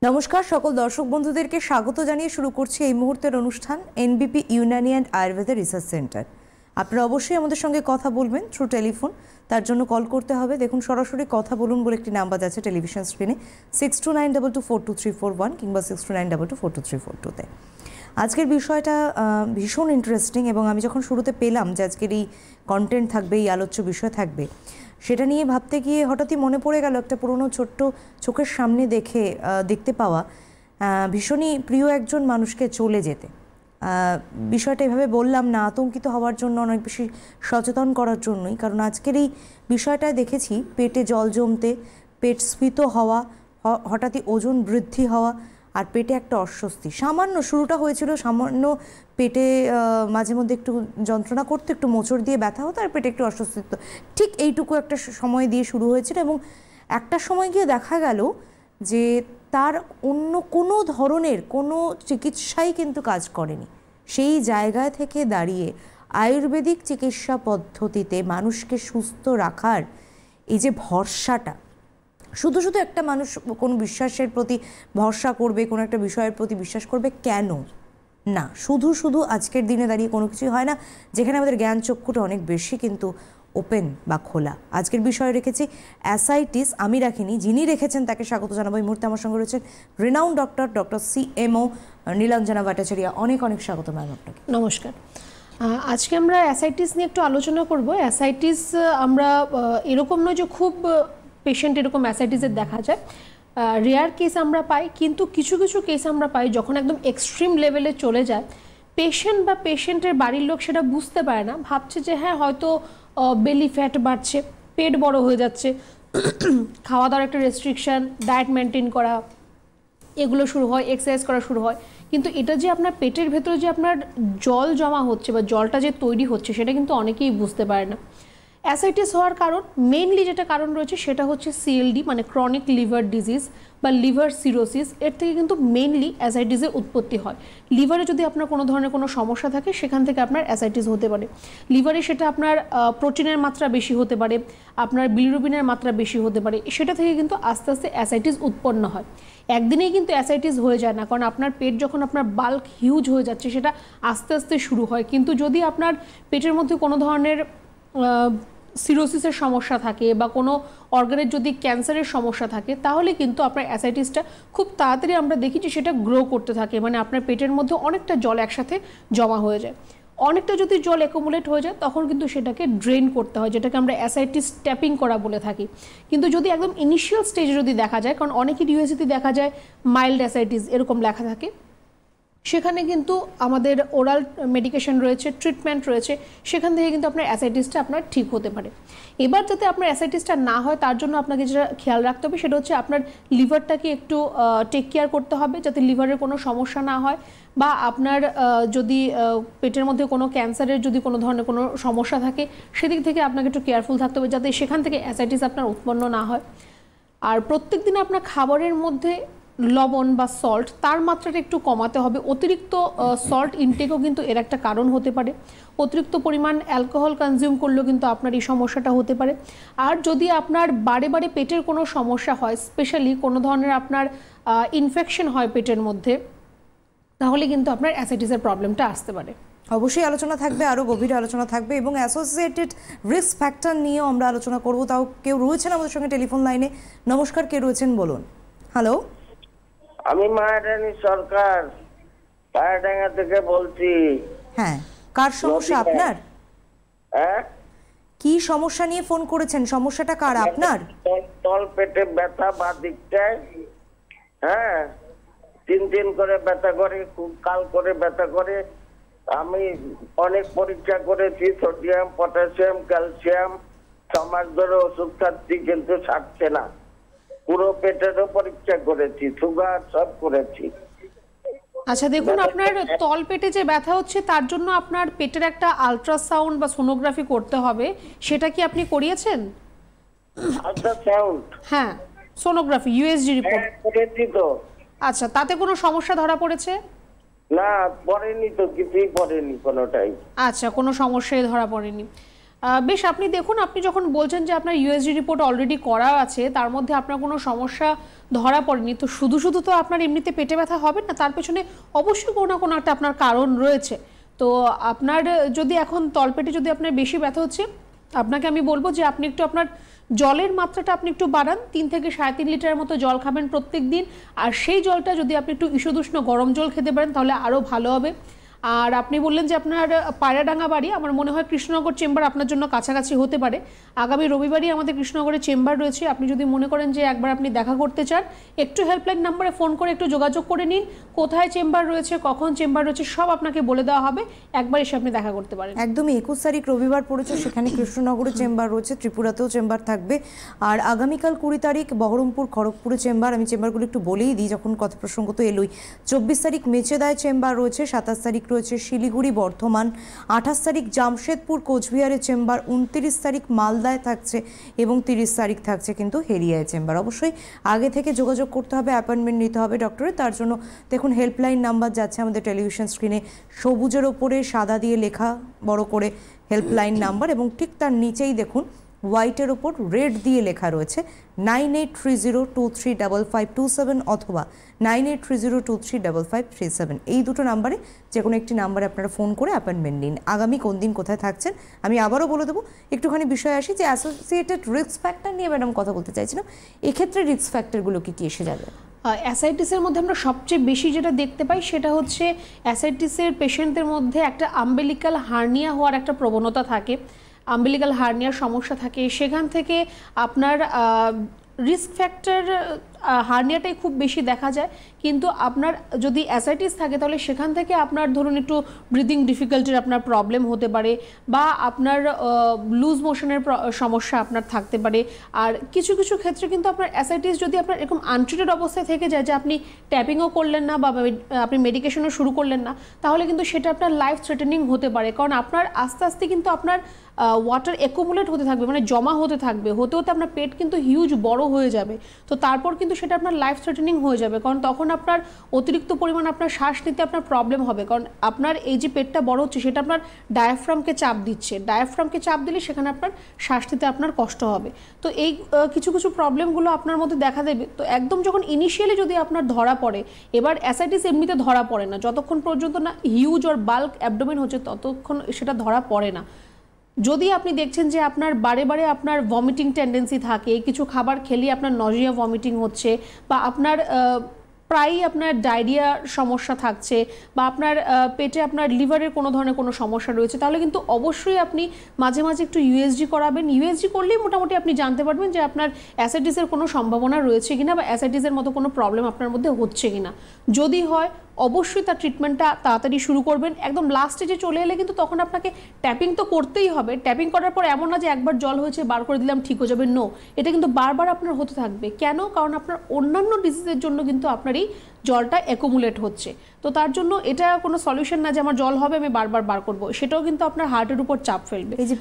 নমস্কার সকল দর্শক বন্ধুদেরকে স্বাগত জানিয়ে শুরু করছি এই মুহূর্তের অনুষ্ঠান এনবিপি Unani and Ayurveda research centre. আপনারা অবশ্যই আমাদের সঙ্গে কথা বলবেন থ্রু টেলিফোন। তার জন্য কল করতে হবে। দেখুন, সরাসরি কথা বলুন বলে একটি নাম্বার আছে টেলিভিশন স্ক্রিনে 6292242341 কিংবা 6292242342-তে। আজকের বিষয়টা ভীষণ ইন্টারেস্টিং এবং আমি যখন শুরুতে পেলাম যে আজকের এই কন্টেন্ট থাকবে, এই আলোচ্য বিষয় থাকবে, সেটা নিয়ে ভাবতে গিয়ে হঠাৎই মনে পড়ে গেল একটা পুরনো ছোট্ট চোখের সামনে দেখতে পাওয়া ভীষণই প্রিয় একজন মানুষকে চলে যেতে। বিষয়টা এভাবে বললাম না আতঙ্কিত হওয়ার জন্য, অনেক বেশি সচেতন করার জন্যই। কারণ আজকের এই বিষয়টায় দেখেছি পেটে জল জমতে, পেট স্ফীত হওয়া, হঠাৎই ওজন বৃদ্ধি হওয়া, আর পেটে একটা অস্বস্তি। সামান্য শুরুটা হয়েছিল সামান্য পেটে মাঝে মধ্যে একটু যন্ত্রণা করতো, একটু মোচড় দিয়ে ব্যথা হতো, আর পেটে একটু অস্বস্তি হতো। ঠিক এইটুকু একটা সময় দিয়ে শুরু হয়েছিল এবং একটা সময় গিয়ে দেখা গেল যে তার অন্য কোনো ধরনের কোনো চিকিৎসাই কিন্তু কাজ করেনি। সেই জায়গায় থেকে দাঁড়িয়ে আয়ুর্বেদিক চিকিৎসা পদ্ধতিতে মানুষকে সুস্থ রাখার এই যে ভরসাটা, শুধু একটা মানুষ কোনো বিশ্বাসের প্রতি ভরসা করবে, কোনো একটা বিষয়ের প্রতি বিশ্বাস করবে কেন না, শুধু আজকের দিনে দাঁড়িয়ে কোনো কিছুই হয় না, যেখানে আমাদের জ্ঞান চক্ষুটা অনেক বেশি কিন্তু ওপেন বা খোলা। আজকের বিষয়ে রেখেছি অ্যাসাইটিস। আমি রাখিনি, যিনি রেখেছেন তাকে স্বাগত জানাবো। এই মুহূর্তে আমার সঙ্গে রয়েছেন renowned doctor CMO Nilanjana Bhattacharya. অনেক স্বাগত ম্যাম আপনাকে। নমস্কার। আজকে আমরা অ্যাসাইটিস নিয়ে একটু আলোচনা করব। অ্যাসাইটিস আমরা এরকম নয় যে খুব পেশেন্ট এরকম অ্যাসাইটিসের দেখা যায়, রেয়ার কেস আমরা পাই, কিন্তু কিছু কেস আমরা পাই যখন একদম এক্সট্রিম লেভেলে চলে যায়, পেশেন্ট বা পেশেন্টের বাড়ির লোক সেটা বুঝতে পারে না, ভাবছে যে হ্যাঁ হয়তো বেলি ফ্যাট বাড়ছে, পেট বড় হয়ে যাচ্ছে, খাওয়া দাওয়ার একটা রেস্ট্রিকশান, ডায়েট মেনটেন করা, এগুলো শুরু হয়, এক্সারসাইজ করা শুরু হয়, কিন্তু এটা যে আপনার পেটের ভেতরে যে আপনার জল জমা হচ্ছে বা জলটা যে তৈরি হচ্ছে সেটা কিন্তু অনেকেই বুঝতে পারে না। অ্যাসাইটিস হওয়ার কারণ মেইনলি যেটা কারণ রয়েছে সেটা হচ্ছে CLD মানে ক্রনিক লিভার ডিজিজ বা লিভার সিরোসিস। এর থেকে কিন্তু মেইনলি অ্যাসাইটিসের উৎপত্তি হয়। লিভারে যদি আপনার কোনো ধরনের কোনো সমস্যা থাকে সেখান থেকে আপনার অ্যাসাইটিস হতে পারে। লিভারে সেটা আপনার প্রোটিনের মাত্রা বেশি হতে পারে, আপনার বিলিরুবিনের মাত্রা বেশি হতে পারে, সেটা থেকে কিন্তু আস্তে আস্তে অ্যাসাইটিস উৎপন্ন হয়। একদিনেই কিন্তু অ্যাসাইটিস হয়ে যায় না, কারণ আপনার পেট যখন আপনার বাল্ক হিউজ হয়ে যাচ্ছে সেটা আস্তে আস্তে শুরু হয়। কিন্তু যদি আপনার পেটের মধ্যে কোনো ধরনের সিরোসিসের সমস্যা থাকে বা কোনো অর্গানের যদি ক্যান্সারের সমস্যা থাকে, তাহলে কিন্তু আপনার অ্যাসাইটিসটা খুব তাড়াতাড়ি আমরা দেখি যে সেটা গ্রো করতে থাকে, মানে আপনার পেটের মধ্যে অনেকটা জল একসাথে জমা হয়ে যায়। অনেকটা যদি জল অ্যাকুমুলেট হয়ে যায় তখন কিন্তু সেটাকে ড্রেন করতে হয়, যেটাকে আমরা অ্যাসাইটিস ট্যাপিং করা বলে থাকি। কিন্তু যদি একদম ইনিশিয়াল স্টেজে যদি দেখা যায়, কারণ অনেকের ইউএসিতে দেখা যায় মাইল্ড অ্যাসাইটিস এরকম লেখা থাকে, সেখানে কিন্তু আমাদের ওরাল মেডিকেশন রয়েছে, ট্রিটমেন্ট রয়েছে, সেখান থেকে কিন্তু আপনার অ্যাসাইটিসটা আপনার ঠিক হতে পারে। এবার যাতে আপনার অ্যাসাইটিসটা না হয় তার জন্য আপনাকে যেটা খেয়াল রাখতে হবে সেটা হচ্ছে আপনার লিভারটাকে একটু টেক কেয়ার করতে হবে যাতে লিভারের কোনো সমস্যা না হয়, বা আপনার যদি পেটের মধ্যে কোনো ক্যান্সারের যদি কোনো ধরনের কোনো সমস্যা থাকে সেদিক থেকে আপনাকে একটু কেয়ারফুল থাকতে হবে যাতে সেখান থেকে অ্যাসাইটিস আপনার উৎপন্ন না হয়। আর প্রত্যেক দিন আপনার খাবারের মধ্যে লবণ বা সল্ট তার মাত্রাটা একটু কমাতে হবে। অতিরিক্ত সল্ট ইনটেকও কিন্তু এর একটা কারণ হতে পারে। অতিরিক্ত পরিমাণ অ্যালকোহল কনজিউম করলেও কিন্তু আপনার এই সমস্যাটা হতে পারে। আর যদি আপনার বারে পেটের কোনো সমস্যা হয়, স্পেশালি কোনো ধরনের আপনার ইনফেকশন হয় পেটের মধ্যে, তাহলে কিন্তু আপনার অ্যাসাইটিসের প্রবলেমটা আসতে পারে। অবশ্যই আলোচনা থাকবে, আরও গভীর আলোচনা থাকবে এবং অ্যাসোসিয়েটেড রিস্ক ফ্যাক্টর নিয়েও আমরা আলোচনা করব। তাও কেউ রয়েছেন আমাদের সঙ্গে টেলিফোন লাইনে। নমস্কার, কে রয়েছেন বলুন। হ্যালো, আমি মায়ারানী সরকার পায়রাডাঙ্গা থেকে বলছি। হ্যাঁ, কার সমস্যা আপনার? হ্যাঁ, কি সমস্যা নিয়ে ফোন করেছেন? সমস্যাটা কার আপনার? তল পেটে ব্যথা বা দিকটায়, হ্যাঁ, তিন করে ব্যথা করে, খুব কাল করে ব্যথা করে। আমি অনেক পরীক্ষা করেছি, সোডিয়াম, পটাশিয়াম, ক্যালসিয়াম, 6 মাস ধরে ওষুধ খাচ্ছি, কিন্তু ছাড়ছে না। পুরো পেটেরও পরীক্ষা করেছি, সুগার সব করেছি। আচ্ছা দেখুন, আপনার তল পেটে যে ব্যথা হচ্ছে তার জন্য আপনার পেটের একটা আলট্রাসাউন্ড বা সোনোগ্রাফি করতে হবে, সেটা কি আপনি করিয়েছেন? আলট্রাসাউন্ড? হ্যাঁ, সোনোগ্রাফি, ইউএসজি রিপোর্ট করেছি তো। আচ্ছা, তাতে কোনো সমস্যা ধরা পড়েছে? না, পড়েনি তো, কিছুই পড়েনি কোনোটাই। আচ্ছা, কোনো সমস্যাই ধরা পড়েনি। বেশ, আপনি দেখুন, আপনি যখন বলছেন যে আপনার ইউএসজি রিপোর্ট অলরেডি করা আছে, তার মধ্যে আপনার কোনো সমস্যা ধরা পড়েনি, তো শুধু শুধু তো আপনার এমনিতে পেটে ব্যথা হবে না, তার পেছনে অবশ্যই কোনো না কোনো একটা আপনার কারণ রয়েছে। তো আপনার যদি এখন তলপেটে যদি আপনার বেশি ব্যথা হচ্ছে, আপনাকে আমি বলবো যে আপনি একটু আপনার জলের মাত্রাটা আপনি একটু বাড়ান, 3 থেকে 3.5 লিটারের মতো জল খাবেন প্রত্যেক দিন। আর সেই জলটা যদি আপনি একটু ঈষদুষ্ণ গরম জল খেতে পারেন তাহলে আরও ভালো হবে। আর আপনি বললেন যে আপনার পায়রাডাঙ্গা বাড়ি, আমার মনে হয় কৃষ্ণনগর চেম্বার আপনার জন্য কাছাকাছি হতে পারে। আগামী রবিবারই আমাদের কৃষ্ণনগরে চেম্বার রয়েছে। আপনি যদি মনে করেন যে একবার আপনি দেখা করতে চান, একটু হেল্পলাইন নাম্বারে ফোন করে একটু যোগাযোগ করে নিন, কোথায় চেম্বার রয়েছে, কখন চেম্বার রয়েছে, সব আপনাকে বলে দেওয়া হবে, একবার এসে আপনি দেখা করতে পারেন। একদমই 21 তারিখ রবিবার পড়েছে, সেখানে কৃষ্ণনগরে চেম্বার রয়েছে, ত্রিপুরাতেও চেম্বার থাকবে। আর আগামীকাল 20 তারিখ বহরমপুর, খড়গপুরে চেম্বার। আমি চেম্বারগুলো একটু বলেই দিই যখন কথা প্রসঙ্গ তো এলোই। 24 তারিখ মেচেদায় চেম্বার রয়েছে, 27 তারিখ রয়েছে শিলিগুড়ি, বর্ধমান, 28 তারিখ জামশেদপুর, কোচবিহারে চেম্বার, 29 তারিখ মালদায় থাকছে এবং 30 তারিখ থাকছে কিন্তু হেরিয়ায় চেম্বার। অবশ্যই আগে থেকে যোগাযোগ করতে হবে, অ্যাপয়েন্টমেন্ট নিতে হবে ডক্টরের। তার জন্য দেখুন হেল্পলাইন নাম্বার যাচ্ছে আমাদের টেলিভিশন স্ক্রিনে, সবুজের ওপরে সাদা দিয়ে লেখা বড় করে হেল্পলাইন নাম্বার, এবং ঠিক তার নিচেই দেখুন হোয়াইটের ওপর রেড দিয়ে লেখা রয়েছে 9830235527 অথবা 9830235537। এই দুটো নাম্বারে যে কোনো একটি নাম্বারে আপনারা ফোন করে অ্যাপয়েন্টমেন্ট নিন। আগামী কোন দিন কোথায় থাকছেন আমি আবারও বলে দেবো। একটুখানি বিষয় আসি যে অ্যাসোসিয়েটেড রিস্ক ফ্যাক্টর নিয়ে ম্যাডাম কথা বলতে চাইছিলাম। এক্ষেত্রে রিস্ক ফ্যাক্টরগুলো কি এসে যাবে? অ্যাসাইটিসের মধ্যে আমরা সবচেয়ে বেশি যেটা দেখতে পাই সেটা হচ্ছে অ্যাসাইটিসের পেশেন্টদের মধ্যে একটা আম্বেলিক্যাল হার্নিয়া হওয়ার একটা প্রবণতা থাকে, আম্বেলিক্যাল হার্নিয়ার সমস্যা থাকে। সেখান থেকে আপনার রিস্ক ফ্যাক্টর হার্নিয়াটাই খুব বেশি দেখা যায়, কিন্তু আপনার যদি অ্যাসাইটিস থাকে তাহলে সেখান থেকে আপনার ধরুন একটু ব্রিদিং ডিফিকাল্টির আপনার প্রবলেম হতে পারে, বা আপনার লুজ মোশনের সমস্যা আপনার থাকতে পারে। আর কিছু কিছু ক্ষেত্রে কিন্তু আপনার অ্যাসাইটিস যদি আপনার এরকম আনট্রিটেড অবস্থায় থেকে যায় যে আপনি ট্যাপিংও করলেন না বা আপনি মেডিকেশনও শুরু করলেন না, তাহলে কিন্তু সেটা আপনার লাইফ থ্রেটেনিং হতে পারে। কারণ আপনার আস্তে আস্তে কিন্তু আপনার ওয়াটার অ্যাকুমুলেট হতে থাকবে, মানে জমা হতে থাকবে, হতে হতে আপনার পেট কিন্তু হিউজ বড় হয়ে যাবে। তো তারপর কিন্তু সেটা আপনার লাইফ থ্রেটেনিং হয়ে যাবে, কারণ তখন আপনার অতিরিক্ত পরিমাণ আপনার শ্বাস নিতে আপনার প্রবলেম হবে। কারণ আপনার এই যে পেটটা বড় হচ্ছে সেটা আপনার ডায়াফ্রামকে চাপ দিচ্ছে, ডায়াফ্রামকে চাপ দিলে সেখানে আপনার শ্বাস নিতে আপনার কষ্ট হবে। তো এই কিছু কিছু প্রবলেমগুলো আপনার মধ্যে দেখা দেবে। তো একদম যখন ইনিশিয়ালি যদি আপনার ধরা পড়ে, এবার অ্যাসাইটিস এমনিতে ধরা পড়ে না, যতক্ষণ পর্যন্ত না হিউজ আর বাল্ক অ্যাবডোমেন হচ্ছে ততক্ষণ সেটা ধরা পড়ে না। যদি আপনি দেখছেন যে আপনার বারে বারে আপনার ভমিটিং টেন্ডেন্সি থাকে, কিছু খাবার খেলে আপনার নজিয়া ভমিটিং হচ্ছে, বা আপনার প্রায়ই আপনার ডায়রিয়ার সমস্যা থাকছে, বা আপনার পেটে আপনার লিভারের কোনো ধরনের কোনো সমস্যা রয়েছে, তাহলে কিন্তু অবশ্যই আপনি মাঝে মাঝে একটু ইউএসজি করাবেন। ইউএসজি করলেই মোটামুটি আপনি জানতে পারবেন যে আপনার অ্যাসাইটিসের কোনো সম্ভাবনা রয়েছে কিনা, বা অ্যাসাইটিসের মতো কোনো প্রবলেম আপনার মধ্যে হচ্ছে কিনা। যদি হয় অবশ্যই তার ট্রিটমেন্টটা তাড়াতাড়ি শুরু করবেন। একদম লাস্ট স্টেজে চলে এলে কিন্তু তখন আপনাকে ট্যাপিং তো করতেই হবে। ট্যাপিং করার পর এমন না যে একবার জল হয়েছে বার করে দিলাম ঠিক হয়ে যাবে, নো, এটা কিন্তু বারবার আপনার হতে থাকবে। কেন? কারণ আপনার অন্যান্য ডিজিজের জন্য কিন্তু আপনার এই জলটা অ্যাকুমুলেট হচ্ছে। তো তার জন্য এটা কোনো সলিউশন না যে আমার জল হবে আমি বারবার বার করবো, সেটাও কিন্তু আপনার হার্টের উপর চাপ ফেলবে। এই যে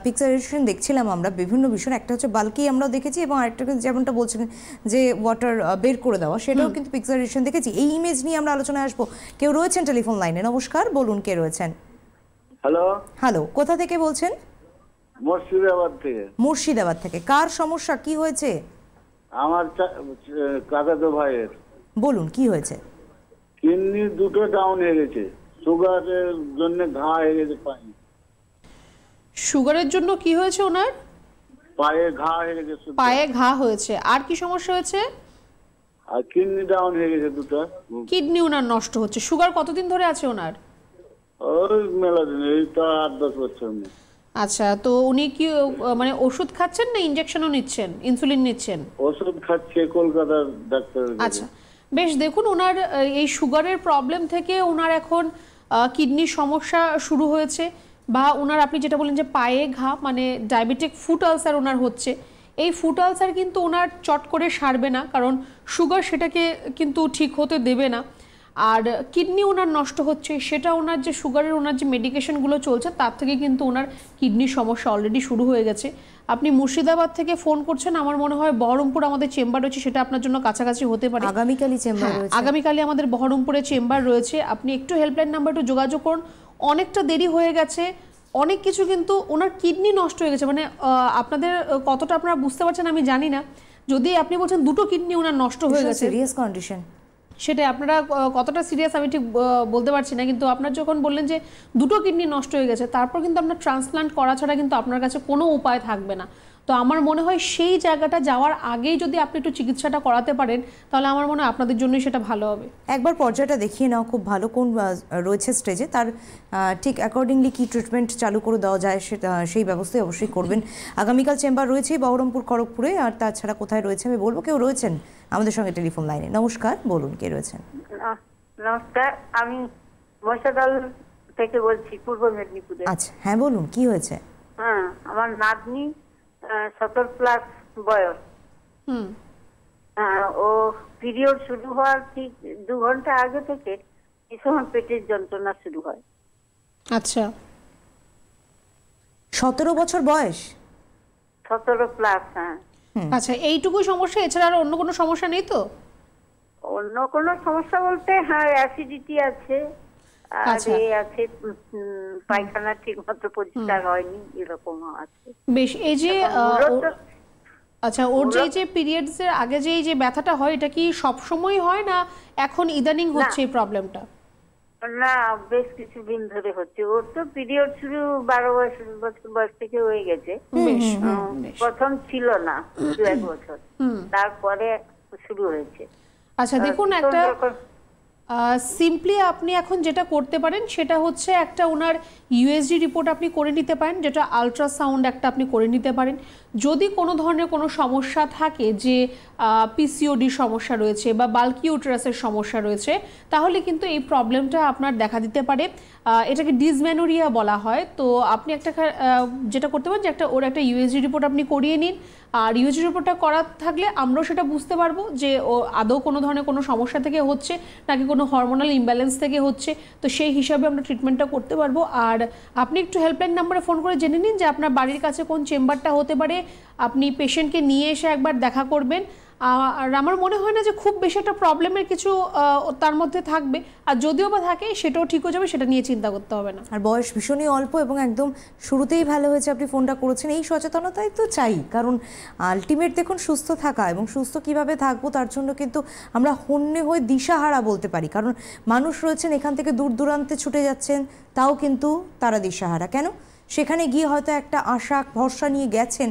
পিকচারেশন দেখছিলাম আমরা বিভিন্ন বিষয়, একটা হচ্ছে বাল্কি আমরা দেখেছি, এবং আরেকটা যেমনটা বলছিলেন যে ওয়াটার বের করে দেওয়া, সেটাও কিন্তু পিকচারেশন দেখেছি। এই ইমেজ নিয়ে আমরা আলোচনায় আসবো। কেউ রয়েছেন টেলিফোন লাইনে? নমস্কার, বলুন কে রয়েছেন? হ্যালো, হ্যালো, কোথা থেকে বলছেন? মুর্শিদাবাদ থেকে। মুর্শিদাবাদ থেকে। কার সমস্যা, কি হয়েছে? আমার কাকাতো ভাইয়ের। বলুন কি হয়েছে? কিডনি দুটো ডাউন হয়ে গেছে, সুগারের জন্য ঘা হয়ে গেছে পায়ে। সুগারের জন্য কি হয়েছে ওনার? পায়ে ঘা হয়ে গেছে। পায়ে ঘা হয়েছে। আর কি সমস্যা হয়েছে? আর কিডনি ডাউন হয়ে গেছে দুটো। কিডনি ওনার নষ্ট হচ্ছে। সুগার কতদিন ধরে আছে ওনার? ওই মেলা দিন, এই তো 8-10 বছর। আচ্ছা, তো উনি কি মানে ওষুধ খাচ্ছেন না ইনজেকশনও নিচ্ছেন, ইনসুলিন নিচ্ছেন? ওষুধ খাচ্ছে কলকাতার ডাক্তার। আচ্ছা, বেশ, দেখুন ওনার এই সুগারের প্রবলেম থেকে ওনার এখন কিডনির সমস্যা শুরু হয়েছে, বা ওনার আপনি যেটা বলেন যে পায়ে ঘা, মানে ডায়াবেটিক ফুট আলসার ওনার হচ্ছে। এই ফুট আলসার কিন্তু ওনার চট করে সারবে না, কারণ সুগার সেটাকে কিন্তু ঠিক হতে দেবে না। আর কিডনি ওনার নষ্ট হচ্ছে, সেটা ওনার যে সুগারের ওনার যে মেডিকেশনগুলো চলছে তার থেকে কিন্তু ওনার কিডনির সমস্যা অলরেডি শুরু হয়ে গেছে। আপনি মুর্শিদাবাদ থেকে ফোন করছেন, আমার মনে হয় বহরমপুর আমাদের চেম্বার রয়েছে, সেটা আপনার জন্য কাছাকাছি হতে পারে। আগামীকালই চেম্বার রয়েছে। আগামীকালই আমাদের বহরমপুরে চেম্বার রয়েছে। আপনি একটু হেল্পলাইন নাম্বার একটু যোগাযোগ করুন। অনেকটা দেরি হয়ে গেছে, অনেক কিছু কিন্তু ওনার কিডনি নষ্ট হয়ে গেছে, মানে আপনাদের কতটা আপনারা বুঝতে পারছেন আমি জানি না, যদি আপনি বলছেন দুটো কিডনি ওনার নষ্ট হয়ে গেছে, সিরিয়াস কন্ডিশন, সেটা আপনারা কতটা সিরিয়াস আমি ঠিক বলতে পারছি না, কিন্তু আপনার যখন বললেন যে দুটো কিডনি নষ্ট হয়ে গেছে, তারপর কিন্তু আপনার ট্রান্সপ্লান্ট করা ছাড়া কিন্তু আপনার কাছে কোনো উপায় থাকবে না। তো আমার মনে হয় সেই জায়গাটা যাওয়ার আগেই যদি আপনি একটু চিকিৎসাটা করাতে পারেন, তাহলে আমার মনে হয় আপনাদের জন্যই সেটা ভালো হবে। একবার পর্যায়টা দেখিয়ে নাও খুব ভালো, কোন রয়েছে স্টেজে, তার ঠিক অ্যাকর্ডিংলি কি ট্রিটমেন্ট চালু করে দেওয়া যায় সেটা সেই ব্যবস্থাই অবশ্যই করবেন। আগামীকাল চেম্বার রয়েছে বহরমপুর, খড়গপুরে, আর তাছাড়া কোথায় রয়েছে আমি বলবো। কেউ রয়েছেন আমাদের সঙ্গে টেলিফোন লাইনে। নমস্কার, বলুন কে রয়েছেন। নমস্কার, আমি মহিষাদল থেকে বলছি, পূর্ব মেদিনীপুরে। আচ্ছা, হ্যাঁ বলুন, কি হয়েছে? হ্যাঁ, আমার নাতনি 17+ বয়স। ও পিরিয়ড শুরু হওয়ার ঠিক 2 ঘন্টা আগে থেকে ভীষণ পেটের যন্ত্রণা শুরু হয়। আচ্ছা, 17 বছর বয়স? 17+, হ্যাঁ। আচ্ছা, এইটুকু সমস্যা, এছাড়া আর অন্য কোনো সমস্যা নেই তো? অন্য কোনো সমস্যা বলতে হ্যাঁ, অ্যাসিডিটি আছে, আর আছে পায়খানা ঠিক মতো পরিষ্কার হয়নি, এরকম আছে। বেশ, এই যে আচ্ছা, ওর যে পিরিয়ডস এর আগে যে ব্যথাটা হয়, এটা কি সব সময় হয় না এখন ইদানিং হচ্ছে এই প্রবলেমটা? না, বেশ কিছুদিন ধরে হচ্ছে। ওর তো পিরিয়ড শুরু 12 বছর বয়স থেকে হয়ে গেছে। প্রথম ছিল না 2-1 বছর, তারপরে শুরু হয়েছে। আচ্ছা দেখুন, একটা সিম্পলি আপনি এখন যেটা করতে পারেন সেটা হচ্ছে একটা ওনার ইউএসজি রিপোর্ট আপনি করে নিতে পারেন, যেটা আলট্রাসাউন্ড একটা আপনি করে নিতে পারেন। যদি কোনো ধরনের কোনো সমস্যা থাকে, যে পিসিওডি সমস্যা রয়েছে বা বাল্কি ইউটেরাসের সমস্যা রয়েছে, তাহলে কিন্তু এই প্রবলেমটা আপনার দেখা দিতে পারে। এটাকে ডিসমেনোরিয়া বলা হয়। তো আপনি একটা যেটা করতে পারেন যে ওর একটা ইউএসজি রিপোর্ট আপনি করিয়ে নিন, আর ইউএসজি রিপোর্টটা করা থাকলে আমরাও সেটা বুঝতে পারবো যে ও আদৌ কোনো ধরনের কোনো সমস্যা থেকে হচ্ছে নাকি কোনো হরমোনাল ইমব্যালেন্স থেকে হচ্ছে। তো সেই হিসাবে আমরা ট্রিটমেন্টটা করতে পারবো। আর আপনি একটু হেল্পলাইন নাম্বারে ফোন করে জেনে নিন যে আপনার বাড়ির কাছে কোন চেম্বারটা হতে পারে। আপনি পেশেন্টকে নিয়ে এসে একবার দেখা করবেন। আর আমার মনে হয় না যে খুব বেশি একটা প্রবলেমের কিছু তার মধ্যে থাকবে, আর যদিও বা থাকে সেটাও ঠিক হয়ে যাবে, সেটা নিয়ে চিন্তা করতে হবে না। আর বয়স ভীষণই অল্প এবং একদম শুরুতেই ভালো হয়েছে আপনি ফোনটা করেছেন। এই সচেতনতাই তো চাই, কারণ আলটিমেট দেখুন সুস্থ থাকা, এবং সুস্থ কিভাবে থাকবো তার জন্য কিন্তু আমরা হন্যে হয়ে দিশাহারা বলতে পারি, কারণ মানুষ রয়েছেন এখান থেকে দূর দূরান্তে ছুটে যাচ্ছেন, তাও কিন্তু তারা দিশাহারা। কেন? সেখানে গিয়ে হয়তো একটা আশা ভরসা নিয়ে গেছেন,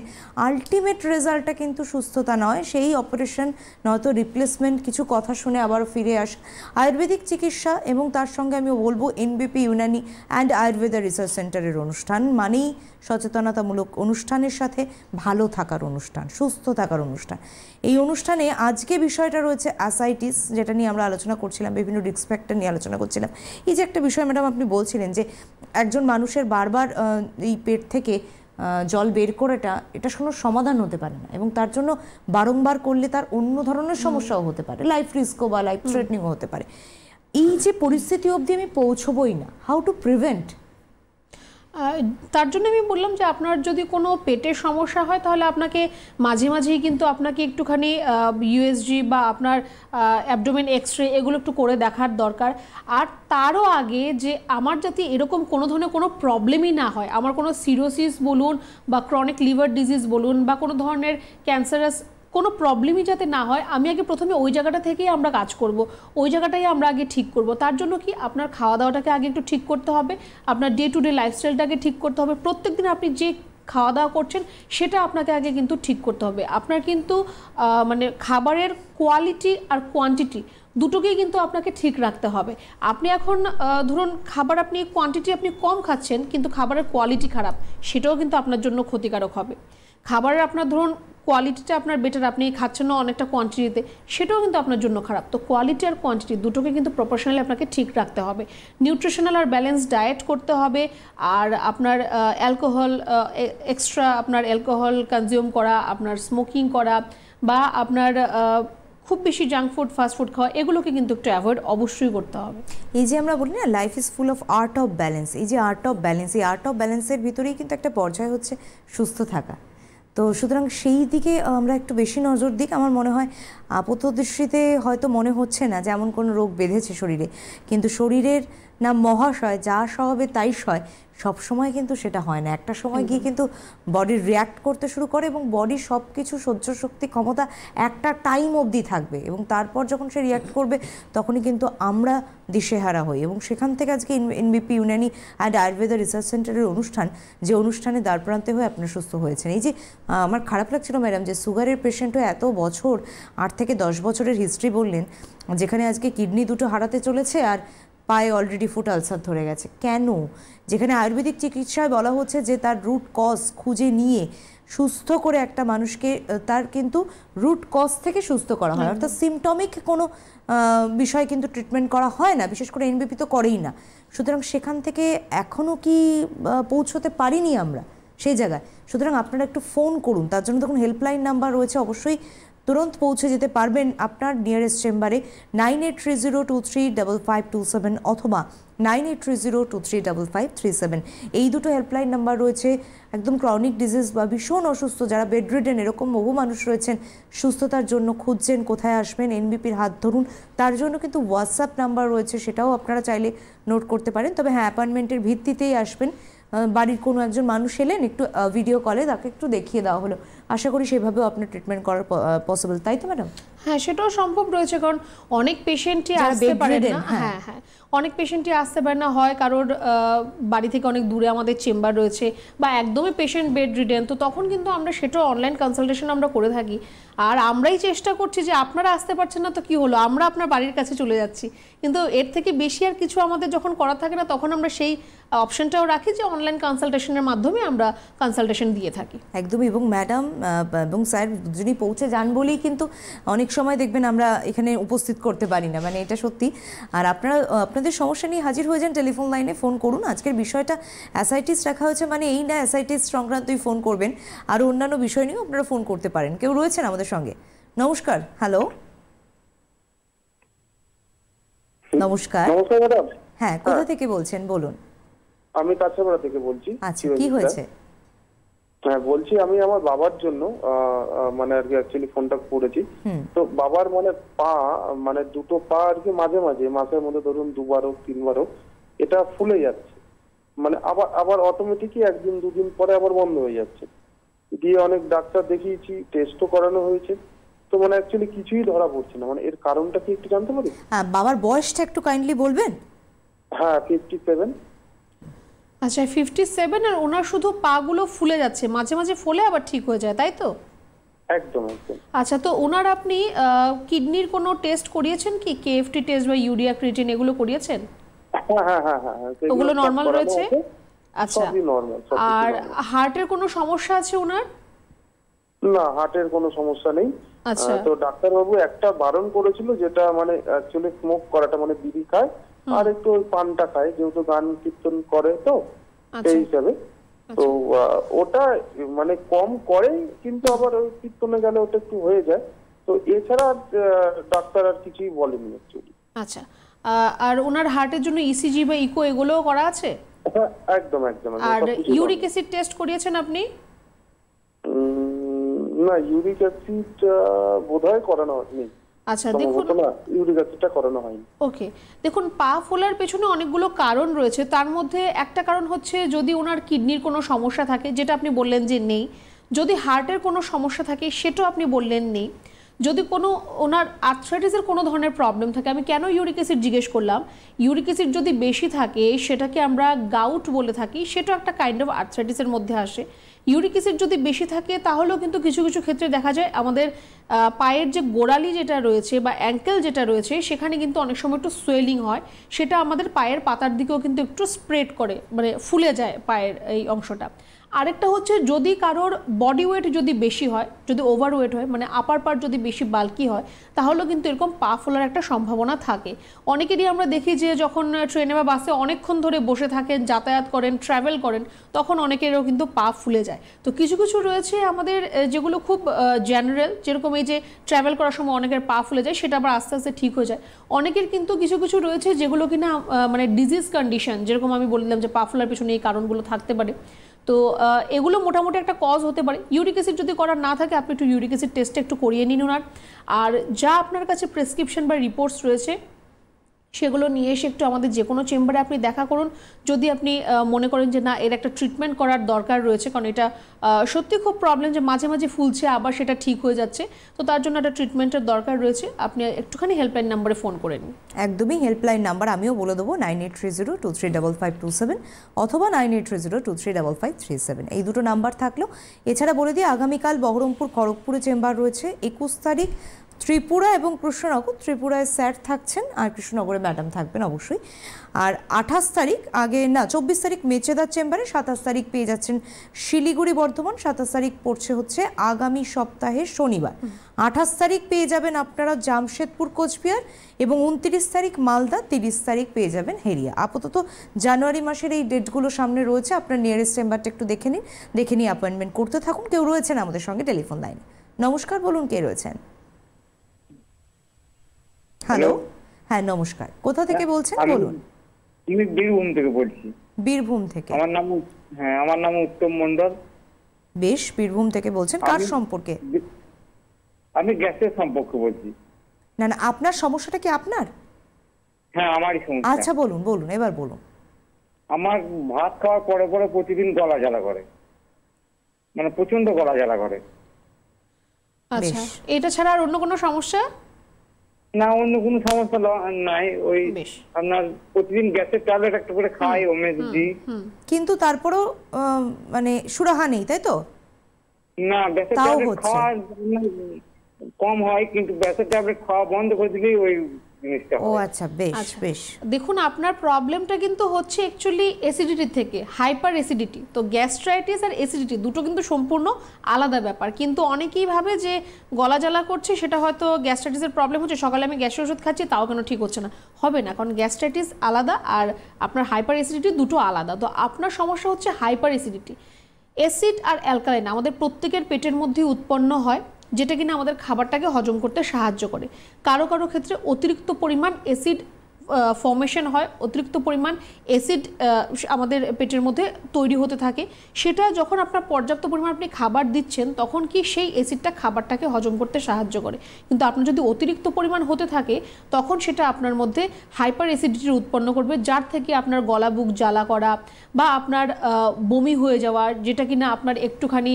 আলটিমেট রেজাল্টটা কিন্তু সুস্থতা নয়, সেই অপারেশন নয়তো রিপ্লেসমেন্ট, কিছু কথা শুনে আবার ফিরে আসা। আয়ুর্বেদিক চিকিৎসা এবং তার সঙ্গে আমি বলবো এনবিপি ইউনানি অ্যান্ড আয়ুর্বেদা রিসার্চ সেন্টারের অনুষ্ঠান মানেই সচেতনতামূলক অনুষ্ঠানের সাথে ভালো থাকার অনুষ্ঠান, সুস্থ থাকার অনুষ্ঠান। এই অনুষ্ঠানে আজকে বিষয়টা রয়েছে অ্যাসাইটিস, যেটা নিয়ে আমরা আলোচনা করছিলাম, বিভিন্ন রিস্ক ফ্যাক্টর নিয়ে আলোচনা করছিলাম। এই যে একটা বিষয় ম্যাডাম আপনি বলছিলেন যে একজন মানুষের বারবার এই পেট থেকে জল বের করাটা, এটা কোনো সমাধান হতে পারে না, এবং তার জন্য বারংবার করলে তার অন্য ধরনের সমস্যাও হতে পারে, লাইফ রিস্কও বা লাইফ থ্রেটনিংও হতে পারে। এই যে পরিস্থিতি অবধি আমি পৌঁছবই না, হাউ টু প্রিভেন্ট? তার জন্য আমি বললাম যে আপনার যদি কোনো পেটের সমস্যা হয়, তাহলে আপনাকে মাঝে মাঝেই কিন্তু আপনাকে একটুখানি ইউএসজি বা আপনার অ্যাবডোমেন এক্সরে এগুলো একটু করে দেখার দরকার। আর তারও আগে যে আমার যাতে এরকম কোনো ধরনের কোনো প্রবলেমই না হয়, আমার কোনো সিরোসিস বলুন বা ক্রনিক লিভার ডিজিজ বলুন বা কোনো ধরনের ক্যান্সারাস কোনো প্রবলেমই যাতে না হয়, আমি আগে প্রথমে ওই জায়গাটা থেকেই আমরা কাজ করব, ওই জায়গাটাই আমরা আগে ঠিক করব। তার জন্য কি আপনার খাওয়া দাওয়াটাকে আগে একটু ঠিক করতে হবে, আপনার ডে টু ডে লাইফস্টাইলটাকে ঠিক করতে হবে। প্রত্যেকদিন আপনি যে খাওয়া দাওয়া করছেন সেটা আপনাকে আগে কিন্তু ঠিক করতে হবে। আপনার কিন্তু মানে খাবারের কোয়ালিটি আর কোয়ান্টিটি দুটোকেই কিন্তু আপনাকে ঠিক রাখতে হবে। আপনি এখন ধরুন খাবার আপনি কোয়ান্টিটি আপনি কম খাচ্ছেন, কিন্তু খাবারের কোয়ালিটি খারাপ, সেটাও কিন্তু আপনার জন্য ক্ষতিকারক হবে। খাবারের আপনার ধরুন কোয়ালিটিটা আপনার বেটার, আপনি খাচ্ছেন না অনেকটা কোয়ান্টিটিতে, সেটাও কিন্তু আপনার জন্য খারাপ। তো কোয়ালিটি আর কোয়ান্টিটি দুটোকে কিন্তু প্রপোর্শনালি আপনাকে ঠিক রাখতে হবে। নিউট্রিশনাল আর ব্যালেন্স ডায়েট করতে হবে। আর আপনার অ্যালকোহল এক্সট্রা আপনার অ্যালকোহল কনজিউম করা, আপনার স্মোকিং করা বা আপনার খুব বেশি জাঙ্ক ফুড ফাস্ট ফুড খাওয়া, এগুলোকে কিন্তু একটু অ্যাভয়েড অবশ্যই করতে হবে। এই যে আমরা বলি না life is full of art of balance, এই যে আর্ট অফ ব্যালেন্স, এই আর্ট অফ ব্যালেন্সের ভিতরেই কিন্তু একটা পর্যায় হচ্ছে সুস্থ থাকা। তো সুতরাং সেই দিকে আমরা একটু বেশি নজর দিক। আমার মনে হয় আপাত দৃষ্টিতে হয়তো মনে হচ্ছে না যে এমন কোনো রোগ বেঁধেছে শরীরে, কিন্তু শরীরের না মহাশয়, যা স্বভাবে তাই সয়, সবসময় কিন্তু সেটা হয় না। একটা সময় গিয়ে কিন্তু বডি রিয়াক্ট করতে শুরু করে এবং বডি সব কিছু সহ্য শক্তি ক্ষমতা একটা টাইম অবধি থাকবে এবং তারপর যখন সে রিয়াক্ট করবে তখনই কিন্তু আমরা দিশেহারা হই। এবং সেখান থেকে আজকে এনবিপি ইউনানি অ্যান্ড আয়ুর্বেদা রিসার্চ সেন্টারের অনুষ্ঠান, যে অনুষ্ঠানে দ্বারপ্রান্তে হয়ে আপনারা সুস্থ হয়েছেন। এই যে আমার খারাপ লাগছিল ম্যাডাম যে সুগারের পেশেন্ট হয়ে এত বছর, 8 থেকে 10 বছরের হিস্ট্রি বললেন, যেখানে আজকে কিডনি দুটো হারাতে চলেছে আর পায়ে অলরেডি ফুট আলসার ধরে গেছে। কেন? যেখানে আয়ুর্বেদিক চিকিৎসায় বলা হচ্ছে যে তার রুট কজ খুঁজে নিয়ে সুস্থ করে একটা মানুষকে তার কিন্তু রুট কজ থেকে সুস্থ করা হয়, অর্থাৎ সিমটমিক কোনো বিষয় কিন্তু ট্রিটমেন্ট করা হয় না, বিশেষ করে এনবিপি তো করেই না। সুতরাং সেখান থেকে এখনও কি পৌঁছতে পারিনি আমরা সেই জায়গায়? সুতরাং আপনারা একটু ফোন করুন, তার জন্য তখন হেল্পলাইন নাম্বার রয়েছে, অবশ্যই তুরন্ত পৌঁছে যেতে পারবেন আপনার নিয়ারেস্ট চেম্বারে 9830235527 অথবা 9830235537। এই দুটো হেল্পলাইন নাম্বার রয়েছে। একদম ক্রনিক ডিজিজ বা ভীষণ অসুস্থ, যারা বেডরিডেন, এরকম বহু মানুষ রয়েছেন সুস্থতার জন্য খুঁজছেন কোথায় আসবেন, এনবিপির হাত ধরুন। তার জন্য কিন্তু হোয়াটসঅ্যাপ নাম্বার রয়েছে, সেটাও আপনারা চাইলে নোট করতে পারেন। তবে হ্যাঁ, অ্যাপয়েন্টমেন্টের ভিত্তিতেই আসবেন। বাড়ির কোনো একজন মানুষ এলেন, একটু ভিডিও কলে তাকে একটু দেখিয়ে দেওয়া হলো, আশা করি সেভাবেও আপনার ট্রিটমেন্ট করার পসিবল, তাই তো ম্যাডাম? হ্যাঁ, সেটাও সম্ভব রয়েছে, কারণ অনেক পেশেন্টই আসতে পারে না। হ্যাঁ হ্যাঁ, অনেক পেশেন্টই আসতে পারে না, হয় কারোর বাড়ি থেকে অনেক দূরে আমাদের চেম্বার রয়েছে, বা একদমই পেশেন্ট বেড রিডেন, তো তখন কিন্তু আমরা সেটাও অনলাইন কনসালটেশন আমরা করে থাকি। আর আমরাই চেষ্টা করছি যে আপনারা আসতে পারছেন না তো কি হলো, আমরা আপনার বাড়ির কাছে চলে যাচ্ছি, কিন্তু এর থেকে বেশি আর কিছু আমাদের যখন করা থাকে না, তখন আমরা সেই অপশনটাও রাখি যে অনলাইন কনসালটেশনের মাধ্যমে আমরা কনসালটেশন দিয়ে থাকি। একদমই। এবং ম্যাডাম এবং স্যার দুজনেই পৌঁছে যান বলেই কিন্তু অনেক সময় দেখবেন আমরা এখানে উপস্থিত করতে পারি না, মানে এটা সত্যি। আর আপনারা আপনাদের সমস্যা নিয়ে হাজির হয়ে যান, টেলিফোন লাইনে ফোন করুন। আজকের বিষয়টা অ্যাসাইটিস রাখা হয়েছে, মানে এই না অ্যাসাইটিস সংক্রান্তই ফোন করবেন, আর অন্যান্য বিষয় নিয়েও আপনারা ফোন করতে পারেন। কেউ রয়েছেন আমাদের সঙ্গে? নমস্কার। হ্যালো, নমস্কার। নমস্কার ম্যাডাম। হ্যাঁ, কোথা থেকে বলছেন বলুন? আমি কাছাপাড়া থেকে বলছি। আচ্ছা, কি হয়েছে? হ্যাঁ, বলছি আমি আমার বাবার জন্য মানে আর কি অ্যাকচুয়ালি ফোনটা করেছি। তো বাবার মানে পা, মানে দুটো পা আর কি মাঝে মাঝে মাসের মধ্যে ধরুন 2বার হোক 3বার হোক এটা ফুলে যাচ্ছে, মানে আবার আবার অটোমেটিকই 1 দিন 2 দিন পরে আবার বন্ধ হয়ে যাচ্ছে। দিয়ে অনেক ডাক্তার দেখিয়েছি, টেস্টও করানো হয়েছে, তো মানে অ্যাকচুয়ালি কিছুই ধরা পড়ছে না। মানে এর কারণটা কি একটু জানতে পারি? হ্যাঁ, বাবার বয়সটা একটু কাইন্ডলি বলবেন? হ্যাঁ, 57। আচ্ছা, 57, আর ওনার শুধু পাগুলো ফুলে যাচ্ছে, মাঝে মাঝে ফুলে আবার ঠিক হয়ে যায়, তাই তো? একদম একদম। আচ্ছা, তো ওনার আপনি কিডনির কোনো টেস্ট করিয়েছেন কি? কেএফটি টেস্ট বা ইউরিয়া ক্রিয়েটিন এগুলো করিয়েছেন? হ্যাঁ হ্যাঁ হ্যাঁ, ওগুলো নরমাল রয়েছে? আচ্ছা, সবই নরমাল। আর হার্টের কোনো সমস্যা আছে ওনার? না, হার্টের কোনো সমস্যা নেই। আচ্ছা, তো ডাক্তারবাবু একটা বারণ করেছিল, যেটা মানে অ্যাকচুয়ালি স্মোক করাটা, মানে বিড়ি খায় আর একটু ওই পানটা খায়, যেহেতু গান কীর্তন করে তো সেই হিসাবে। তো ওটা মানে কম করে, কিন্তু আবার ওই কীর্তনে গেলে ওটা একটু হয়ে যায়। তো এছাড়া ডাক্তার আর কিছুই বলেনি অ্যাকচুয়ালি। আচ্ছা, আর ওনার হার্টের জন্য ইসিজি বা ইকো এগুলোও করা আছে? হ্যাঁ, একদম একদম। আর ইউরিক অ্যাসিড টেস্ট করিয়েছেন আপনি? না, ইউরিক অ্যাসিড বোধহয় করানো হয়নি। আচ্ছা, দেখুন, ইউরিক অ্যাসিডটা করানো হয়নি। ওকে, দেখুন, পা ফোলার পেছনে অনেকগুলো কারণ রয়েছে। তার মধ্যে একটা কারণ হচ্ছে যদি ওনার কিডনির কোনো সমস্যা থাকে, যেটা আপনি বললেন যে নেই। যদি হার্টের কোনো সমস্যা থাকে, সেটাও আপনি বললেন নেই। যদি কোনো ওনার আর্থ্রাইটিসের কোনো ধরনের প্রবলেম থাকে, আমি কেন ইউরিক অ্যাসিড জিজ্ঞেস করলাম, ইউরিক অ্যাসিড যদি বেশি থাকে সেটাকে আমরা গাউট বলে থাকি, সেটাও একটা কাইন্ড অফ আর্থ্রাইটিসের মধ্যে আসে। ইউরিক অ্যাসিড যদি বেশি থাকে তাহলেও কিন্তু কিছু কিছু ক্ষেত্রে দেখা যায় আমাদের পায়ের যে গোড়ালি যেটা রয়েছে বা অ্যাঙ্কেল যেটা রয়েছে, সেখানে কিন্তু অনেক সময় একটু সোয়েলিং হয়, সেটা আমাদের পায়ের পাতার দিকেও কিন্তু একটু স্প্রেড করে, মানে ফুলে যায় পায়ের এই অংশটা। আরেকটা হচ্ছে যদি কারোর বডি ওয়েট যদি বেশি হয়, যদি ওভার ওয়েট হয়, মানে আপার পার্ট যদি বেশি বাল্কি হয়, তাহলেও কিন্তু এরকম পা ফোলার একটা সম্ভাবনা থাকে। অনেকেরই আমরা দেখি যে যখন ট্রেনে বা বাসে অনেকক্ষণ ধরে বসে থাকেন, যাতায়াত করেন, ট্রাভেল করেন, তখন অনেকেরও কিন্তু পা ফুলে যায়। তো কিছু কিছু রয়েছে আমাদের যেগুলো খুব জেনারেল, যেরকম এই যে ট্রাভেল করার সময় অনেকের পা ফুলে যায়, সেটা আবার আস্তে আস্তে ঠিক হয়ে যায়। অনেকের কিন্তু কিছু কিছু রয়েছে যেগুলো কিনা মানে ডিজিজ কন্ডিশন, যেরকম আমি বললাম যে পা ফোলার পেছনে এই কারণগুলো থাকতে পারে। তো এগুলো মোটামুটি একটা কজ হতে পারে। ইউরিক অ্যাসিড যদি করার না থাকে, আপনি একটু ইউরিক অ্যাসিড টেস্টটা একটু করিয়ে নিন ওনার। আর যা আপনার কাছে প্রেসক্রিপশন বা রিপোর্টস রয়েছে সেগুলো নিয়ে এসে একটু আমাদের যে কোনো চেম্বারে আপনি দেখা করুন। যদি আপনি মনে করেন যে না এর একটা ট্রিটমেন্ট করার দরকার রয়েছে, কারণ এটা সত্যি খুব প্রবলেম যে মাঝে মাঝে ফুলছে আবার সেটা ঠিক হয়ে যাচ্ছে, তো তার জন্য একটা ট্রিটমেন্টের দরকার রয়েছে, আপনি একটুখানি হেল্পলাইন নাম্বারে ফোন করে নিন। একদমই, হেল্পলাইন নাম্বার আমিও বলে দেবো 9830235527 অথবা 9830235537, এই দুটো নাম্বার থাকলো। এছাড়া বলে দিই আগামীকাল বহরমপুর খড়গপুরে চেম্বার রয়েছে, 21 তারিখ ত্রিপুরা এবং কৃষ্ণনগর। ত্রিপুরায় স্যার থাকছেন আর কৃষ্ণনগরে ম্যাডাম থাকবেন অবশ্যই। আর 28 তারিখ 24 তারিখ মেচেদার চেম্বারে, 27 তারিখ পেয়ে যাচ্ছেন শিলিগুড়ি বর্ধমান, 27 তারিখ পড়ছে হচ্ছে আগামী সপ্তাহের শনিবার। 28 তারিখ পেয়ে যাবেন আপনারা জামশেদপুর কোচবিহার এবং 29 তারিখ মালদা, 30 তারিখ পেয়ে যাবেন হেরিয়া। আপাতত জানুয়ারি মাসের এই ডেটগুলো সামনে রয়েছে, আপনার নিয়ারেস্ট চেম্বারটা একটু দেখে নিয়ে অ্যাপয়েন্টমেন্ট করতে থাকুন। কেউ রয়েছেন আমাদের সঙ্গে টেলিফোন লাইনে। নমস্কার, বলুন কে রয়েছেন? হ্যালো, হ্যাঁ নমস্কার, কোথা থেকে বলছেন বলুন? আমি বীরভূম থেকে বলছি। বীরভূম থেকে? আমার নাম উত্তম মন্ডল। বেশ, বীরভূম থেকে বলছেন, কার সম্পর্কে? আমি গ্যাসের সম্পর্কে বলছি। না না, আপনার সমস্যাটা কি আপনার? হ্যাঁ, আমারই সমস্যা। আচ্ছা বলুন এবার বলুন। আমার ভাত খাওয়ার পরে পরে প্রতিদিন গলা জ্বালা করে, মানে প্রচন্ড গলা জ্বালা করে। আচ্ছা, এটা ছাড়া আর অন্য কোনো সমস্যা? না, অন্য কোনো সমস্যা নাই। ওই আপনার প্রতিদিন গ্যাসের ট্যাবলেট একটা করে খাই, ওমেজি। কিন্তু তারপরও মানে সুরাহা নেই, তাই তো? না, গ্যাসের ট্যাবলেট খাওয়া কম হয়, কিন্তু গ্যাসের ট্যাবলেট খাওয়া বন্ধ করে দিলেই ওই জিনিসটা হয়। ও আচ্ছা, বেশ বেশ। দেখুন, আপনার প্রবলেমটা কিন্তু হচ্ছে অ্যাকচুয়ালি অ্যাসিডিটি থেকে, হাইপার অ্যাসিডিটি। তো গ্যাস্ট্রাইটিস আর অ্যাসিডিটি দুটো কিন্তু সম্পূর্ণ আলাদা ব্যাপার। কিন্তু অনেকেই ভাবে যে গলা জ্বালা করছে সেটা হয়তো গ্যাস্ট্রাইটিসের প্রবলেম হচ্ছে, সকালে আমি গ্যাসের ওষুধ খাচ্ছি তাও কেন ঠিক হচ্ছে না। হবে না, কারণ গ্যাস্ট্রাইটিস আলাদা আর আপনার হাইপার অ্যাসিডিটি দুটো আলাদা। তো আপনার সমস্যা হচ্ছে হাইপার অ্যাসিডিটি। অ্যাসিড আর অ্যালকালাইন আমাদের প্রত্যেকের পেটের মধ্যেই উৎপন্ন হয়, যেটা কিনা আমাদের খাবারটাকে হজম করতে সাহায্য করে। কারো কারো ক্ষেত্রে অতিরিক্ত পরিমাণ অ্যাসিড ফর্মেশন হয়, অতিরিক্ত পরিমাণ অ্যাসিড আমাদের পেটের মধ্যে তৈরি হতে থাকে। সেটা যখন আপনার পর্যাপ্ত পরিমাণ আপনি খাবার দিচ্ছেন তখন কি সেই অ্যাসিডটা খাবারটাকে হজম করতে সাহায্য করে। কিন্তু আপনার যদি অতিরিক্ত পরিমাণ হতে থাকে তখন সেটা আপনার মধ্যে হাইপার অ্যাসিডিটি উৎপন্ন করবে, যার থেকে আপনার গলা বুক জ্বালা করা বা আপনার বমি হয়ে যাওয়া, যেটা কিনা আপনার একটুখানি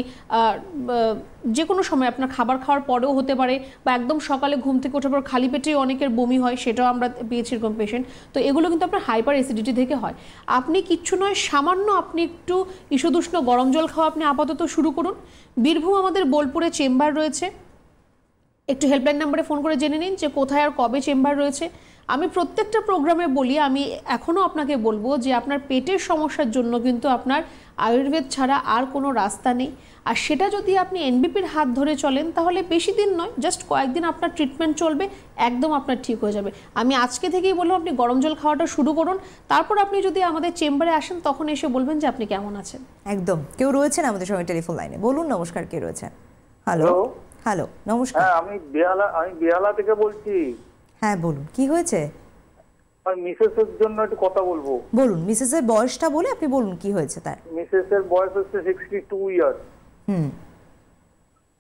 যে কোনো সময় আপনার খাবার খাওয়ার পরেও হতে পারে, বা একদম সকালে ঘুম থেকে ওঠার পর খালি পেটেই অনেকের বমি হয়, সেটাও আমরা পেয়েছি এরকম পেশেন্ট। তো এগুলো কিন্তু আপনার হাইপার অ্যাসিডিটি থেকে হয়। আপনি কিচ্ছু নয়, সামান্য আপনি একটু ঈষদুষ্ণ গরম জল খাওয়া আপনি আপাতত শুরু করুন। বীরভূম আমাদের বোলপুরে চেম্বার রয়েছে, একটু হেল্পলাইন নাম্বারে ফোন করে জেনে নিন যে কোথায় আর কবে চেম্বার রয়েছে। আমি প্রত্যেকটা প্রোগ্রামে বলি, আমি এখনও আপনাকে বলবো যে আপনার পেটের সমস্যার জন্য কিন্তু আপনার আয়ুর্বেদ ছাড়া আর কোনো রাস্তা নেই। আর সেটা যদি আপনি এনবিপির হাত ধরে চলেন তাহলে বেশি দিন নয়, জাস্ট কয়েকদিন আপনার ট্রিটমেন্ট চলবে, একদম আপনার ঠিক হয়ে যাবে। আমি আজকে থেকেই বলবো আপনি গরম জল খাওয়াটা শুরু করুন, তারপর আপনি যদি আমাদের চেম্বারে আসেন তখন এসে বলবেন যে আপনি কেমন আছেন। একদম। কেউ রয়েছেন আমাদের সঙ্গে টেলিফোন লাইনে, বলুন। নমস্কার, কে রয়েছেন? হ্যালো হ্যালো, নমস্কার। আমি বেহালা থেকে বলছি। হ্যাঁ বলুন, কি হয়েছে? মিসেসের জন্য একটু কথা বলবো। বলুন, মিসেসের বয়সটা বলে আপনি বলুন কি হয়েছে তার। মিসেসের বয়স হচ্ছে 62 ইয়ার্স।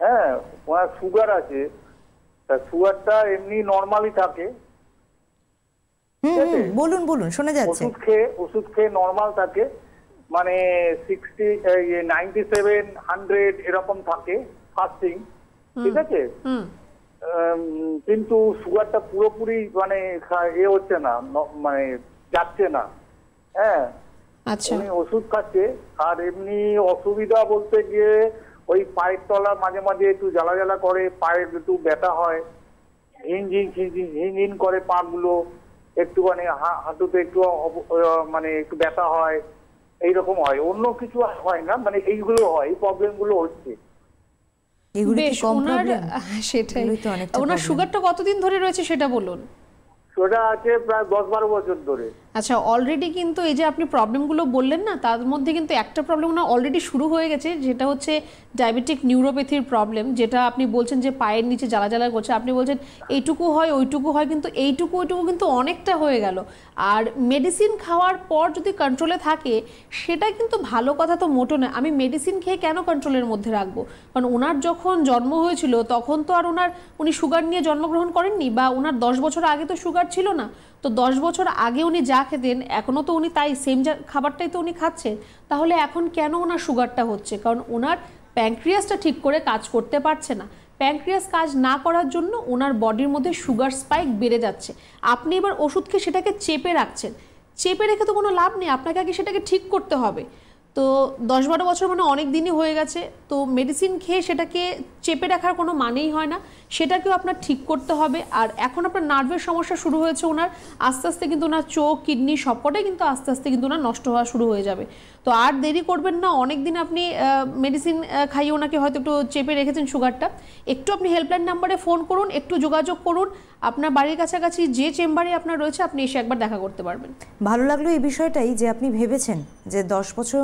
হ্যাঁ, ওনার সুগার আছে, সুগারটা এমনি নরমালি থাকে। বলুন বলুন, শোনা যাচ্ছে। ওষুধ খেয়ে নরমাল থাকে, মানে 60, 97, 100 এরকম থাকে ফাস্টিং, ঠিক আছে। কিন্তু সুগারটা পুরোপুরি মানে হচ্ছে না, মানে যাচ্ছে না। হ্যাঁ, উনি ওষুধ খাচ্ছে। আর এমনি অসুবিধা বলতে গিয়ে ওই পায়ের তলা মাঝে মাঝে একটু জ্বালা জ্বালা করে, পায়ের একটু ব্যথা হয়, ঝিনঝিন করে পা গুলো, একটু মানে হাঁটুতে একটু মানে একটু ব্যথা হয়, এইরকম হয়। অন্য কিছু হয় না, মানে এইগুলো হয়, এই প্রবলেম গুলো হচ্ছে। ওনার সুগারটা কতদিন ধরে রয়েছে সেটা বলুন। সেটা আছে প্রায় 10-12 বছর ধরে। আচ্ছা, অলরেডি কিন্তু এই যে আপনি প্রবলেমগুলো বললেন না, তার মধ্যে কিন্তু একটা প্রবলেম না অলরেডি শুরু হয়ে গেছে, যেটা হচ্ছে ডায়াবেটিক নিউরোপ্যাথির প্রবলেম, যেটা আপনি বলছেন যে পায়ের নিচে জ্বালা জ্বালা করছে। আপনি বলছেন এইটুকু হয় ওইটুকু হয়, কিন্তু এইটুকু ওইটুকু কিন্তু অনেকটা হয়ে গেল। আর মেডিসিন খাওয়ার পর যদি কন্ট্রোলে থাকে সেটা কিন্তু ভালো কথা তো মোটো নয়। আমি মেডিসিন খেয়ে কেন কন্ট্রোলের মধ্যে রাখবো? কারণ ওনার যখন জন্ম হয়েছিল তখন তো আর উনি সুগার নিয়ে জন্মগ্রহণ করেননি, বা ওনার 10 বছর আগে তো সুগার ছিল না। তো 10 বছর আগে উনি যা খেতেন এখনও তো উনি তাই সেম খাবারটাই তো উনি খাচ্ছেন, তাহলে এখন কেন ওনার সুগারটা হচ্ছে? কারণ ওনার প্যানক্রিয়াসটা ঠিক করে কাজ করতে পারছে না। প্যানক্রিয়াস কাজ না করার জন্য ওনার বডির মধ্যে সুগার স্পাইক বেড়ে যাচ্ছে। আপনি এবার ওষুধ খেয়ে সেটাকে চেপে রাখছেন, চেপে রেখে তো কোনো লাভ নেই, আপনাকে আগে সেটাকে ঠিক করতে হবে। তো 10-12 বছর মানে অনেক দিনই হয়ে গেছে, তো মেডিসিন খেয়ে সেটাকে চেপে রাখার কোনো মানেই হয় না, সেটাকেও আপনার ঠিক করতে হবে। আর এখন আপনার নার্ভের সমস্যা শুরু হয়েছে ওনার, আস্তে আস্তে কিন্তু ওনার চোখ, কিডনি সবকটাই কিন্তু আস্তে আস্তে কিন্তু ওনার নষ্ট হওয়া শুরু হয়ে যাবে। তো আর দেরি করবেন না, অনেক দিন আপনি মেডিসিন খাইয়ে ওনাকে হয়তো একটু চেপে রেখেছেন সুগারটা, একটু আপনি হেল্পলাইন নাম্বারে ফোন করুন, একটু যোগাযোগ করুন, আপনার বাড়ির কাছাকাছি যে চেম্বারে আপনার রয়েছে আপনি এসে একবার দেখা করতে পারবেন। ভালো লাগলো এই বিষয়টাই যে আপনি ভেবেছেন যে 10 বছর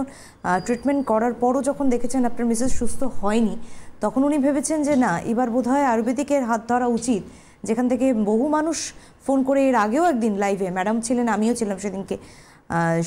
ট্রিটমেন্ট করার পরও যখন দেখেছেন আপনার মিসেস সুস্থ হয়নি, তখন উনি ভেবেছেন যে না, এবার বোধহয় আয়ুর্বেদিকের হাত ধরা উচিত, যেখান থেকে বহু মানুষ ফোন করে, এর আগেও একদিন লাইভে ম্যাডাম ছিলেন, আমিও ছিলাম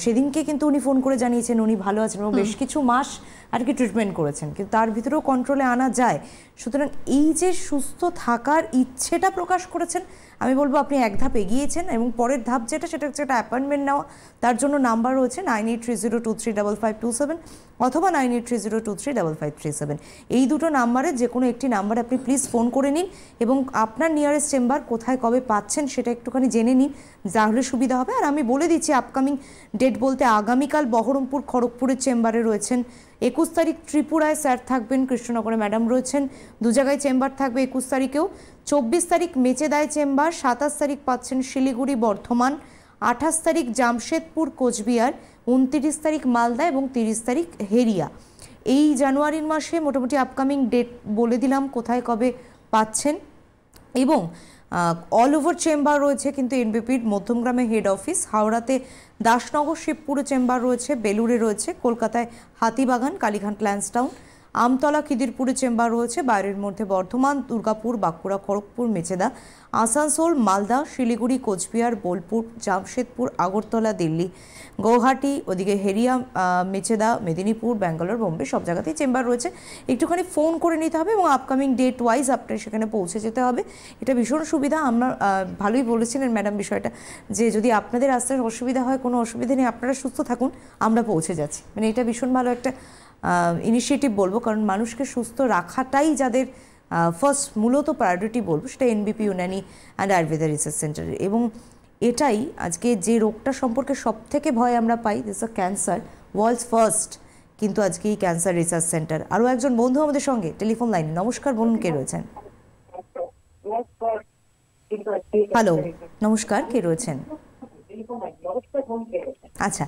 সেদিনকে কিন্তু উনি ফোন করে জানিয়েছেন উনি ভালো আছেন এবং বেশ কিছু মাস আর কি ট্রিটমেন্ট করেছেন, কিন্তু তার ভিতরেও কন্ট্রোলে আনা যায়। সুতরাং এই যে সুস্থ থাকার ইচ্ছেটা প্রকাশ করেছেন, আমি বলবো আপনি এক ধাপ এগিয়েছেন এবং পরের ধাপ সেটা হচ্ছে একটা অ্যাপয়েন্টমেন্ট নেওয়া। তার জন্য নাম্বার রয়েছে 9830235527 অথবা 9830235537। এই দুটো নাম্বারে যে কোনো একটি নাম্বারে আপনি প্লিজ ফোন করে নিন এবং আপনার নিয়ারেস্ট চেম্বার কোথায় কবে পাচ্ছেন সেটা একটুখানি জেনে নিন, তাহলে সুবিধা হবে। আর আমি বলে দিচ্ছি আপকামিং ডেট বলতে আগামীকাল বহরমপুর খড়গপুরের চেম্বারে রয়েছেন, 21 তারিখ ত্রিপুরায় স্যার থাকবেন, কৃষ্ণনগরে ম্যাডাম রয়েছেন, দু জায়গায় চেম্বার থাকবে 21 তারিখেও। 24 তারিখ মেচেদায় চেম্বার, 27 তারিখ পাচ্ছেন শিলিগুড়ি বর্ধমান, 28 তারিখ জামশেদপুর কোচবিহার, 29 তারিখ মালদা এবং 30 তারিখ হেরিয়া। এই জানুয়ারির মাসে মোটামুটি আপকামিং ডেট বলে দিলাম কোথায় কবে পাচ্ছেন। এবং অল ওভার চেম্বার রয়েছে কিন্তু এনবিপির মধ্যমগ্রামে হেড অফিস, হাওড়াতে দাসনগর শিবপুরে চেম্বার রয়েছে, বেলুড়ে রয়েছে, কলকাতায় হাতিবাগান, কালীঘাট ল্যান্সটাউন, আমতলা খিদিরপুরে চেম্বার রয়েছে, বাইরের মধ্যে বর্ধমান, দুর্গাপুর, বাঁকুড়া, খড়গপুর, মেচেদা, আসানসোল, মালদা, শিলিগুড়ি, কোচবিহার, বোলপুর, জামশেদপুর, আগরতলা, দিল্লি, গৌহাটি, ওদিকে হেরিয়া, মেচেদা, মেদিনীপুর, ব্যাঙ্গালোর, বোম্বে, সব জায়গাতেই চেম্বার রয়েছে। একটুখানি ফোন করে নিতে হবে এবং আপকামিং ডেট ওয়াইজ আপনার সেখানে পৌঁছে যেতে হবে। এটা ভীষণ সুবিধা। আমরা ভালোই বলেছিলেন ম্যাডাম বিষয়টা, যে যদি আপনাদের আসতে অসুবিধা হয়, কোনো অসুবিধা নেই, আপনারা সুস্থ থাকুন, আমরা পৌঁছে যাচ্ছি। মানে এটা ভীষণ ভালো একটা ইনিশিয়েটিভ বলবো, কারণ মানুষকে সুস্থ রাখাটাই যাদের ফার্স্ট মূলত প্রায়োরিটি বলবো, সেটা এনবিপি ইউনানি অ্যান্ড আয়ুর্বেদা রিসার্চ সেন্টারের। এবং এটাই আজকে যে রোগটা সম্পর্কে সব থেকে ভয় আমরা পাই, this a cancer, world's first কিন্তু আজকে এই ক্যান্সার রিসার্চ সেন্টার। আরও একজন বন্ধু আমাদের সঙ্গে টেলিফোন লাইনে। নমস্কার, বলুন কে রয়েছেন? হ্যালো, নমস্কার, কে রয়েছেন? আচ্ছা,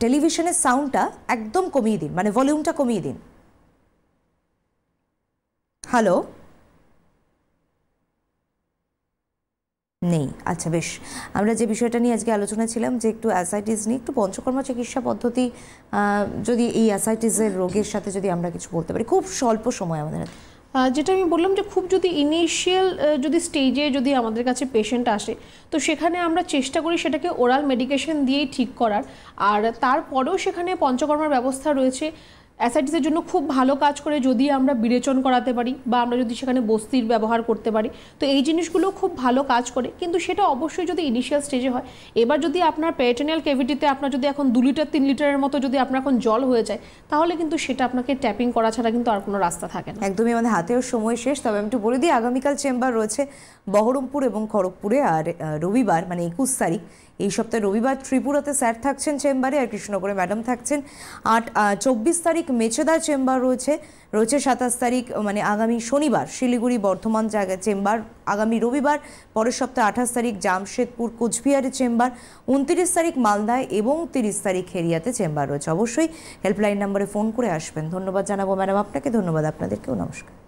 টেলিভিশনের সাউন্ডটা একদম কমিয়ে দিন, মানে ভলিউমটা কমিয়ে দিন। হ্যালো, নেই? আচ্ছা, বেশ। আমরা যে বিষয়টা নিয়ে আজকে আলোচনা ছিলাম যে একটু অ্যাসাইটিস নিয়ে, একটু পঞ্চকর্মা চিকিৎসা পদ্ধতি, যদি এই অ্যাসাইটিসের রোগের সাথে যদি আমরা কিছু বলতে পারি, খুব স্বল্প সময় আমাদের হাতে। যেটা আমি বললাম যে খুব যদি ইনিশিয়াল যদি স্টেজে যদি আমাদের কাছে পেশেন্ট আসে, তো সেখানে আমরা চেষ্টা করি সেটাকে ওরাল মেডিকেশন দিয়েই ঠিক করার। আর তারপরেও সেখানে পঞ্চকর্মার ব্যবস্থা রয়েছে। অ্যাসাইটিসের জন্য খুব ভালো কাজ করে যদি আমরা বিরেচন করাতে পারি বা আমরা যদি সেখানে বস্তির ব্যবহার করতে পারি, তো এই জিনিসগুলো খুব ভালো কাজ করে। কিন্তু সেটা অবশ্যই যদি ইনিশিয়াল স্টেজে হয়। এবার যদি আপনার পেরিটোনিয়াল ক্যাভিটিতে আপনার যদি এখন 2 লিটার 3 লিটারের মতো যদি আপনার এখন জল হয়ে যায়, তাহলে কিন্তু সেটা আপনাকে ট্যাপিং করা ছাড়া কিন্তু আর কোনো রাস্তা থাকে না। একদমই আমাদের হাতেও সময় শেষ। তবে আমি একটু বলে দিই, আগামীকাল চেম্বার রয়েছে বহরমপুর এবং খড়গপুরে, আর রবিবার মানে 21 তারিখ এই সপ্তাহে রবিবার ত্রিপুরাতে স্যার থাকছেন চেম্বারে, আর কৃষ্ণনগরে ম্যাডাম থাকছেন। 24 তারিখ মেচেদা চেম্বার রয়েছে 27 তারিখ মানে আগামী শনিবার শিলিগুড়ি বর্ধমান জায়গায় চেম্বার, আগামী রবিবার পরের সপ্তাহে 28 তারিখ জামশেদপুর কোচবিহারের চেম্বার, 29 তারিখ মালদায় এবং 30 তারিখ হেরিয়াতে চেম্বার রয়েছে। অবশ্যই হেল্পলাইন নম্বরে ফোন করে আসবেন। ধন্যবাদ জানাবো ম্যাডাম আপনাকে, ধন্যবাদ আপনাদেরকেও, নমস্কার।